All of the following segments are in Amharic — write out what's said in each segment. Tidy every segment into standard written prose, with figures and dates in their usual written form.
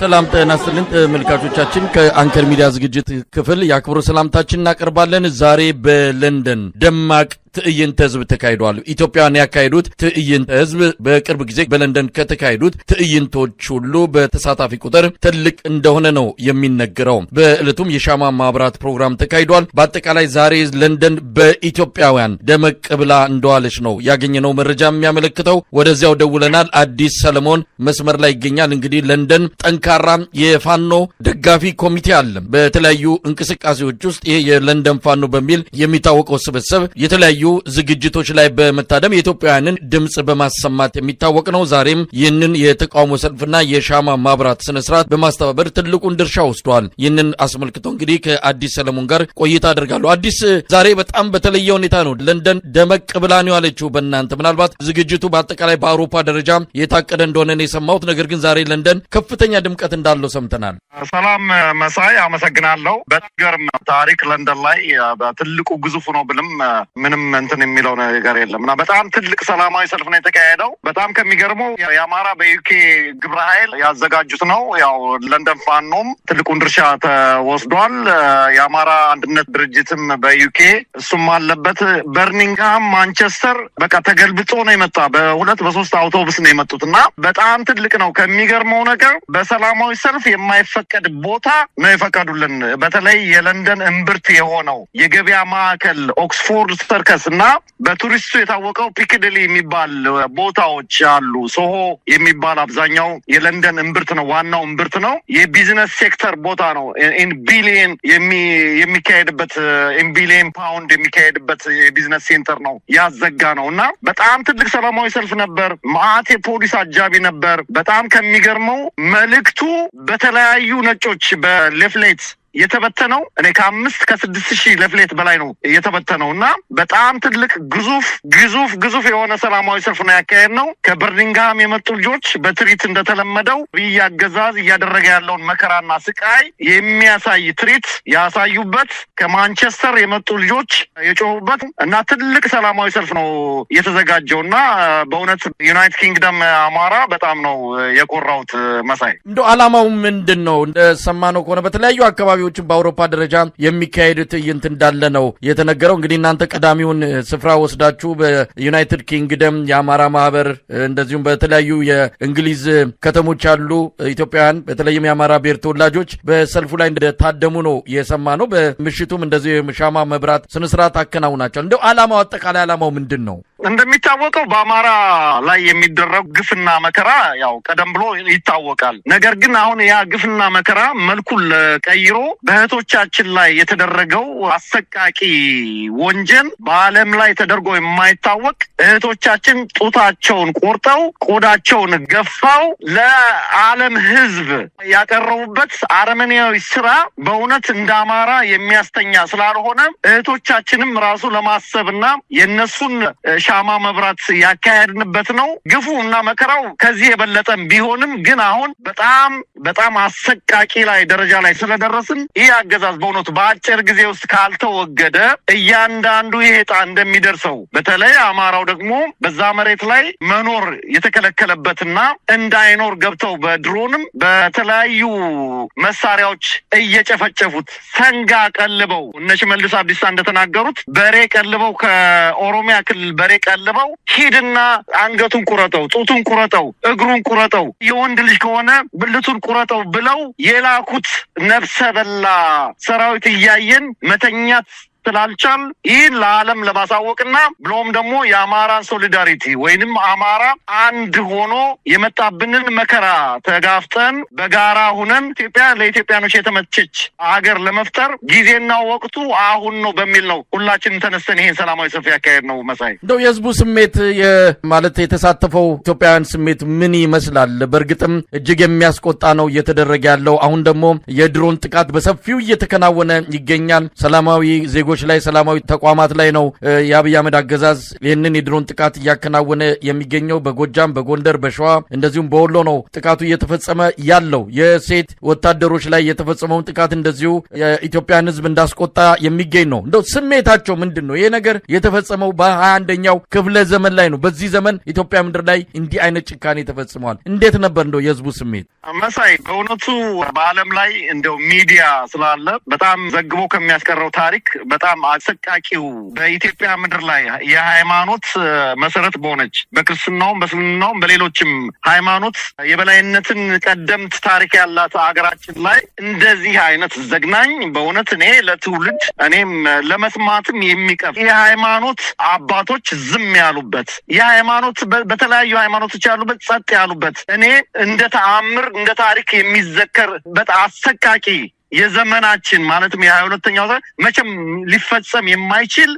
ሰላም ጤና ይስጥልን ተመልካቾቻችን ከአንከር ሚዲያ ዝግጅት ክፍል ያክብሩ ሰላምታችንን እናቀርባለን። ዛሬ በለንደን ደማቅ ትዕይንተ ህዝብ ተካሂዷል። ኢትዮጵያውያን ያካሄዱት ትዕይንተ ህዝብ በቅርብ ጊዜ በለንደን ከተካሄዱት ትዕይንቶች ሁሉ በተሳታፊ ቁጥር ትልቅ እንደሆነ ነው የሚነገረው። በእለቱም የሻማ ማብራት ፕሮግራም ተካሂዷል። በአጠቃላይ ዛሬ ለንደን በኢትዮጵያውያን ደመቅ ብላ እንደዋለች ነው ያገኘነው መረጃ የሚያመለክተው። ወደዚያው ደውለናል። አዲስ ሰለሞን መስመር ላይ ይገኛል። እንግዲህ ለንደን ጠንካራ የፋኖ ደጋፊ ኮሚቴ አለ። በተለያዩ እንቅስቃሴዎች ውስጥ ይሄ የለንደን ፋኖ በሚል የሚታወቀው ስብስብ የተለያዩ ዝግጅቶች ላይ በመታደም የኢትዮጵያውያንን ድምጽ በማሰማት የሚታወቅ ነው። ዛሬም ይህንን የተቃውሞ ሰልፍና የሻማ ማብራት ስነ ስርዓት በማስተባበር ትልቁን ድርሻ ወስዷል። ይህንን አስመልክቶ እንግዲህ ከአዲስ ሰለሞን ጋር ቆይታ አደርጋለሁ። አዲስ፣ ዛሬ በጣም በተለየ ሁኔታ ነው ለንደን ደመቅ ብላ ነው ያለችው። በእናንተ ምናልባት ዝግጅቱ በአጠቃላይ በአውሮፓ ደረጃ የታቀደ እንደሆነ ነው የሰማሁት። ነገር ግን ዛሬ ለንደን ከፍተኛ ድምቀት እንዳለው ሰምተናል። ሰላም መሳይ፣ አመሰግናለሁ። በገርም ታሪክ ለንደን ላይ በትልቁ ግዙፍ ነው ብልም ምንም እንትን የሚለው ነገር የለም እና በጣም ትልቅ ሰላማዊ ሰልፍ ነው የተካሄደው። በጣም ከሚገርመው የአማራ በዩኬ ግብረ ኃይል ያዘጋጁት ነው። ያው ለንደን ፋኖም ትልቁን ድርሻ ተወስዷል። የአማራ አንድነት ድርጅትም በዩኬ እሱም አለበት። በርሚንግሃም፣ ማንቸስተር በቃ ተገልብጦ ነው የመጣ። በ2-3 አውቶቡስ ነው የመጡት እና በጣም ትልቅ ነው። ከሚገርመው ነገር በሰላማዊ ሰልፍ የማይፈቀድ ቦታ ነው የፈቀዱልን። በተለይ የለንደን እምብርት የሆነው የገበያ ማዕከል ኦክስፎርድ ሰርከስ እና በቱሪስቱ የታወቀው ፒክዲሊ የሚባል ቦታዎች አሉ። ሶሆ የሚባል አብዛኛው የለንደን እምብርት ነው፣ ዋናው እምብርት ነው። የቢዝነስ ሴክተር ቦታ ነው። ኢን ቢሊየን የሚካሄድበት ኢን ቢሊየን ፓውንድ የሚካሄድበት የቢዝነስ ሴንተር ነው ያዘጋ ነው እና በጣም ትልቅ ሰላማዊ ሰልፍ ነበር። ማአት የፖሊስ አጃቢ ነበር። በጣም ከሚገርመው መልእክቱ በተለያዩ ነጮች በሌፍሌት የተበተነው እኔ ከ5-6 ሺህ ሌፍሌት በላይ ነው የተበተነው እና በጣም ትልቅ ግዙፍ የሆነ ሰላማዊ ሰልፍ ነው ያካሄድነው። ከበርሚንግሃም የመጡ ልጆች በትርኢት እንደተለመደው አገዛዝ እያደረገ ያለውን መከራና ስቃይ የሚያሳይ ትርኢት ያሳዩበት፣ ከማንቸስተር የመጡ ልጆች የጮሁበት እና ትልቅ ሰላማዊ ሰልፍ ነው የተዘጋጀው እና በእውነት ዩናይትድ ኪንግደም አማራ በጣም ነው የቆራውት። መሳይ፣ እንደው ዓላማው ምንድን ነው? እንደሰማነው ከሆነ በተለያዩ አካባቢ በአውሮፓ ደረጃ የሚካሄድ ትዕይንት እንዳለ ነው የተነገረው። እንግዲህ እናንተ ቀዳሚውን ስፍራ ወስዳችሁ በዩናይትድ ኪንግደም የአማራ ማህበር እንደዚሁም በተለያዩ የእንግሊዝ ከተሞች ያሉ ኢትዮጵያውያን በተለይም የአማራ ብሔር ተወላጆች በሰልፉ ላይ እንደታደሙ ነው የሰማነው። በምሽቱም እንደዚሁ የሻማ መብራት ስነስርዓት አከናውናቸዋል። እንደው ዓላማው አጠቃላይ ዓላማው ምንድን ነው? እንደሚታወቀው በአማራ ላይ የሚደረግ ግፍና መከራ ያው ቀደም ብሎ ይታወቃል። ነገር ግን አሁን ያ ግፍና መከራ መልኩን ቀይሮ በእህቶቻችን ላይ የተደረገው አሰቃቂ ወንጀል በዓለም ላይ ተደርጎ የማይታወቅ እህቶቻችን ጡታቸውን ቆርጠው ቆዳቸውን ገፋው ለዓለም ሕዝብ ያቀረቡበት አረመኔያዊ ስራ በእውነት እንደ አማራ የሚያስተኛ ስላልሆነ እህቶቻችንም ራሱ ለማሰብና የነሱን ሻማ መብራት ያካሄድንበት ነው። ግፉ እና መከራው ከዚህ የበለጠ ቢሆንም ግን አሁን በጣም አሰቃቂ ላይ ደረጃ ላይ ስለደረስን ይህ አገዛዝ በእውነቱ በአጭር ጊዜ ውስጥ ካልተወገደ እያንዳንዱ ይሄ ዕጣ እንደሚደርሰው በተለይ አማራው ደግሞ በዛ መሬት ላይ መኖር የተከለከለበትና እንዳይኖር ገብተው በድሮንም በተለያዩ መሳሪያዎች እየጨፈጨፉት ሰንጋ ቀልበው እነ ሽመልስ አብዲሳ እንደተናገሩት በሬ ቀልበው ከኦሮሚያ ክልል በሬ ቀልበው ሂድና አንገቱን ቁረጠው፣ ጡቱን ቁረጠው፣ እግሩን ቁረጠው፣ የወንድ ልጅ ከሆነ ብልቱን ቁረጠው ብለው የላኩት ነፍሰ በላ ሰራዊት እያየን መተኛት ስላልቻል ይህን ለዓለም ለማሳወቅና ብሎም ደግሞ የአማራን ሶሊዳሪቲ ወይንም አማራ አንድ ሆኖ የመጣብንን መከራ ተጋፍጠን በጋራ ሁነን ኢትዮጵያ ለኢትዮጵያኖች የተመቸች ሀገር ለመፍጠር ጊዜና ወቅቱ አሁን ነው በሚል ነው ሁላችንም ተነስተን ይሄን ሰላማዊ ሰልፍ ያካሄድ ነው። መሳይ፣ እንደው የህዝቡ ስሜት ማለት የተሳተፈው ኢትዮጵያውያን ስሜት ምን ይመስላል? በእርግጥም እጅግ የሚያስቆጣ ነው እየተደረገ ያለው። አሁን ደግሞ የድሮን ጥቃት በሰፊው እየተከናወነ ይገኛል። ሰላማዊ ዜጎች ዜጎች ላይ ሰላማዊ ተቋማት ላይ ነው የአብይ አህመድ አገዛዝ ይህንን የድሮን ጥቃት እያከናወነ የሚገኘው። በጎጃም፣ በጎንደር፣ በሸዋ እንደዚሁም በወሎ ነው ጥቃቱ እየተፈጸመ ያለው። የሴት ወታደሮች ላይ የተፈጸመውን ጥቃት እንደዚሁ የኢትዮጵያን ሕዝብ እንዳስቆጣ የሚገኝ ነው። እንደው ስሜታቸው ምንድን ነው? ይሄ ነገር የተፈጸመው በ21ኛው ክፍለ ዘመን ላይ ነው። በዚህ ዘመን ኢትዮጵያ ምድር ላይ እንዲህ አይነት ጭካኔ ተፈጽመዋል። እንዴት ነበር እንደው የሕዝቡ ስሜት? መሳይ በእውነቱ በዓለም ላይ እንደው ሚዲያ ስላለ በጣም ዘግቦ ከሚያስቀረው ታሪክ በጣም አሰቃቂው በኢትዮጵያ ምድር ላይ የሃይማኖት መሰረት በሆነች በክርስትናውም በእስልምናውም በሌሎችም ሃይማኖት የበላይነትን ቀደምት ታሪክ ያላት አገራችን ላይ እንደዚህ አይነት ዘግናኝ በእውነት እኔ ለትውልድ እኔም ለመስማትም የሚቀፍ የሃይማኖት አባቶች ዝም ያሉበት የሃይማኖት በተለያዩ ሃይማኖቶች ያሉበት ጸጥ ያሉበት እኔ እንደ ተአምር እንደ ታሪክ የሚዘከር በጣም አሰቃቂ የዘመናችን ማለትም የ22ኛው መቼም ሊፈጸም የማይችል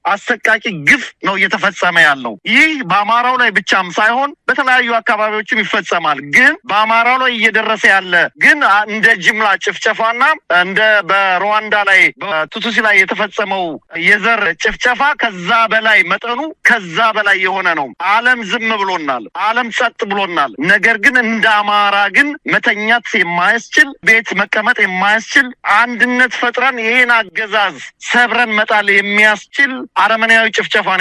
አሰቃቂ ግፍ ነው እየተፈጸመ ያለው። ይህ በአማራው ላይ ብቻም ሳይሆን በተለያዩ አካባቢዎችም ይፈጸማል። ግን በአማራው ላይ እየደረሰ ያለ ግን እንደ ጅምላ ጭፍጨፋና እንደ በሩዋንዳ ላይ በቱትሲ ላይ የተፈጸመው የዘር ጭፍጨፋ ከዛ በላይ መጠኑ ከዛ በላይ የሆነ ነው። ዓለም ዝም ብሎናል። ዓለም ጸጥ ብሎናል። ነገር ግን እንደ አማራ ግን መተኛት የማያስችል ቤት መቀመጥ የማያስችል አንድነት ፈጥረን ይሄን አገዛዝ ሰብረን መጣል የሚያስችል አረመኔያዊ ጭፍጨፋን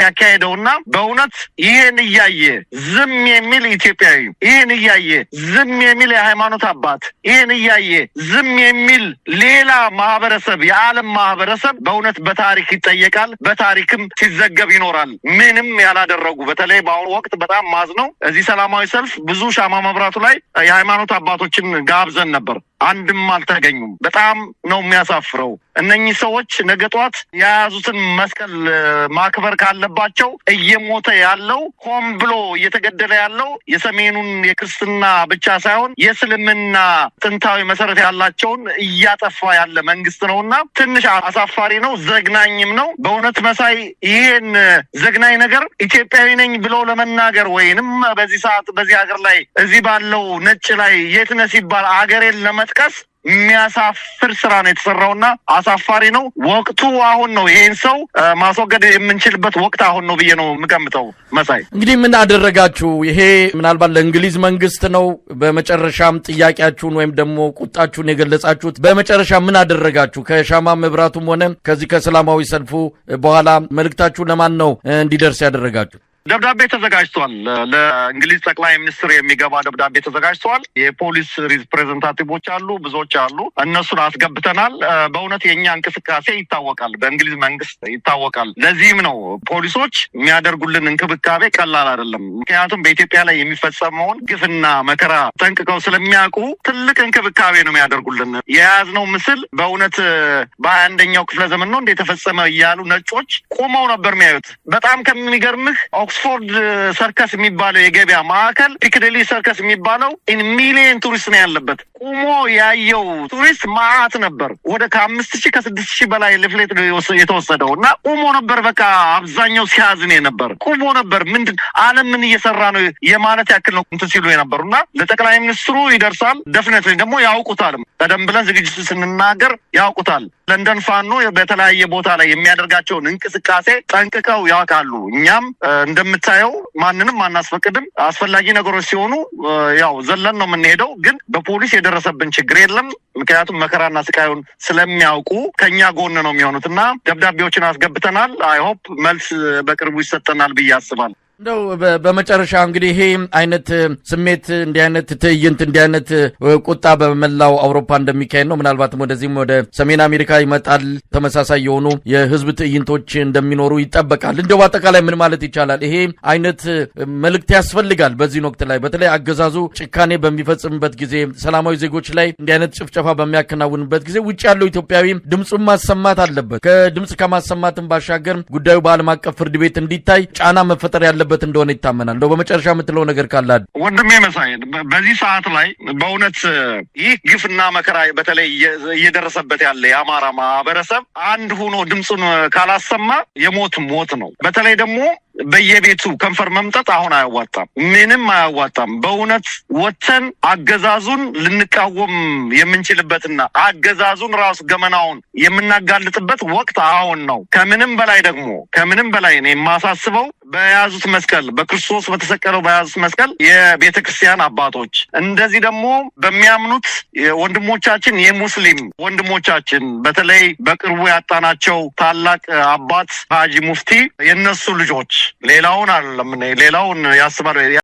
ያካሄደውና በእውነት ይሄን እያየ ዝም የሚል ኢትዮጵያዊ ይሄን እያየ ዝም የሚል የሃይማኖት አባት ይሄን እያየ ዝም የሚል ሌላ ማህበረሰብ የዓለም ማህበረሰብ በእውነት በታሪክ ይጠየቃል። በታሪክም ሲዘገብ ይኖራል። ምንም ያላደረጉ በተለይ በአሁኑ ወቅት በጣም ማዝነው እዚህ ሰላማዊ ሰልፍ ብዙ ሻማ መብራቱ ላይ የሃይማኖት አባቶችን ጋብዘን ነበር። አንድም አልተገኙም። በጣም ነው የሚያሳፍረው። እነኚህ ሰዎች ነገ ጧት የያዙትን መስቀል ማክበር ካለባቸው እየሞተ ያለው ሆን ብሎ እየተገደለ ያለው የሰሜኑን የክርስትና ብቻ ሳይሆን የእስልምና ጥንታዊ መሰረት ያላቸውን እያጠፋ ያለ መንግስት ነውና ትንሽ አሳፋሪ ነው፣ ዘግናኝም ነው በእውነት መሳይ። ይሄን ዘግናኝ ነገር ኢትዮጵያዊ ነኝ ብሎ ለመናገር ወይንም በዚህ ሰዓት በዚህ ሀገር ላይ እዚህ ባለው ነጭ ላይ የት ነህ ሲባል አገሬን ለመጥቀስ የሚያሳፍር ስራ ነው የተሰራውና አሳፋሪ ነው። ወቅቱ አሁን ነው። ይሄን ሰው ማስወገድ የምንችልበት ወቅት አሁን ነው ብዬ ነው የምገምተው። መሳይ እንግዲህ ምን አደረጋችሁ? ይሄ ምናልባት ለእንግሊዝ መንግስት ነው በመጨረሻም ጥያቄያችሁን ወይም ደግሞ ቁጣችሁን የገለጻችሁት። በመጨረሻ ምን አደረጋችሁ? ከሻማ መብራቱም ሆነ ከዚህ ከሰላማዊ ሰልፉ በኋላ መልእክታችሁ ለማን ነው እንዲደርስ ያደረጋችሁ? ደብዳቤ ተዘጋጅቷል። ለእንግሊዝ ጠቅላይ ሚኒስትር የሚገባ ደብዳቤ ተዘጋጅቷል። የፖሊስ ሪፕሬዘንታቲቮች አሉ፣ ብዙዎች አሉ። እነሱን አስገብተናል። በእውነት የእኛ እንቅስቃሴ ይታወቃል፣ በእንግሊዝ መንግስት ይታወቃል። ለዚህም ነው ፖሊሶች የሚያደርጉልን እንክብካቤ ቀላል አይደለም። ምክንያቱም በኢትዮጵያ ላይ የሚፈጸመውን ግፍና መከራ ጠንቅቀው ስለሚያውቁ ትልቅ እንክብካቤ ነው የሚያደርጉልን። የያዝነው ምስል በእውነት በ21ኛው ክፍለ ዘመን ነው እንደ የተፈጸመ እያሉ ነጮች ቆመው ነበር የሚያዩት። በጣም ከሚገርምህ ኦክስፎርድ ሰርከስ የሚባለው የገበያ ማዕከል ፒክዴሊ ሰርከስ የሚባለው ሚሊየን ቱሪስት ነው ያለበት። ቁሞ ያየው ቱሪስት ማአት ነበር። ወደ ከ5,000 ከ6,000 በላይ ሊፍሌት የተወሰደው እና ቁሞ ነበር። በቃ አብዛኛው ሲያዝን ነበር። ቁሞ ነበር። ምንድን ዓለም ምን እየሰራ ነው የማለት ያክል ነው እንትን ሲሉ የነበሩና ለጠቅላይ ሚኒስትሩ ይደርሳል። ደፍነት ደግሞ ያውቁታል። ቀደም ብለን ዝግጅቱ ስንናገር ያውቁታል። ለንደን ፋኖ በተለያየ ቦታ ላይ የሚያደርጋቸውን እንቅስቃሴ ጠንቅቀው ያውቃሉ። እኛም እንደምታየው ማንንም አናስፈቅድም። አስፈላጊ ነገሮች ሲሆኑ ያው ዘለን ነው የምንሄደው። ግን በፖሊስ የደረሰብን ችግር የለም። ምክንያቱም መከራና ስቃዩን ስለሚያውቁ ከኛ ጎን ነው የሚሆኑትና ደብዳቤዎችን አስገብተናል። አይሆፕ መልስ በቅርቡ ይሰጠናል ብዬ አስባለሁ። እንደው በመጨረሻ እንግዲህ ይሄ አይነት ስሜት እንዲህ አይነት ትዕይንት እንዲህ አይነት ቁጣ በመላው አውሮፓ እንደሚካሄድ ነው። ምናልባትም ወደዚህም ወደ ሰሜን አሜሪካ ይመጣል። ተመሳሳይ የሆኑ የህዝብ ትዕይንቶች እንደሚኖሩ ይጠበቃል። እንደው በአጠቃላይ ምን ማለት ይቻላል? ይሄ አይነት መልእክት ያስፈልጋል። በዚህ ወቅት ላይ በተለይ አገዛዙ ጭካኔ በሚፈጽምበት ጊዜ፣ ሰላማዊ ዜጎች ላይ እንዲህ አይነት ጭፍጨፋ በሚያከናውንበት ጊዜ ውጭ ያለው ኢትዮጵያዊ ድምፁን ማሰማት አለበት። ከድምፅ ከማሰማትም ባሻገር ጉዳዩ በዓለም አቀፍ ፍርድ ቤት እንዲታይ ጫና መፈጠር ያለበት እንደሆነ ይታመናል። እንደው በመጨረሻ የምትለው ነገር ካለ ወንድሜ መሳይ። በዚህ ሰዓት ላይ በእውነት ይህ ግፍና መከራ በተለይ እየደረሰበት ያለ የአማራ ማህበረሰብ አንድ ሆኖ ድምፁን ካላሰማ የሞት ሞት ነው። በተለይ ደግሞ በየቤቱ ከንፈር መምጠጥ አሁን አያዋጣም፣ ምንም አያዋጣም። በእውነት ወተን አገዛዙን ልንቃወም የምንችልበትና አገዛዙን ራሱ ገመናውን የምናጋልጥበት ወቅት አሁን ነው። ከምንም በላይ እኔ የማሳስበው በያዙት መስቀል በክርስቶስ በተሰቀለው በያዙት መስቀል የቤተክርስቲያን አባቶች እንደዚህ ደግሞ በሚያምኑት ወንድሞቻችን የሙስሊም ወንድሞቻችን በተለይ በቅርቡ ያጣናቸው ታላቅ አባት ሀጂ ሙፍቲ የነሱ ልጆች ሌላውን አይደለም ሌላውን ያስባሉ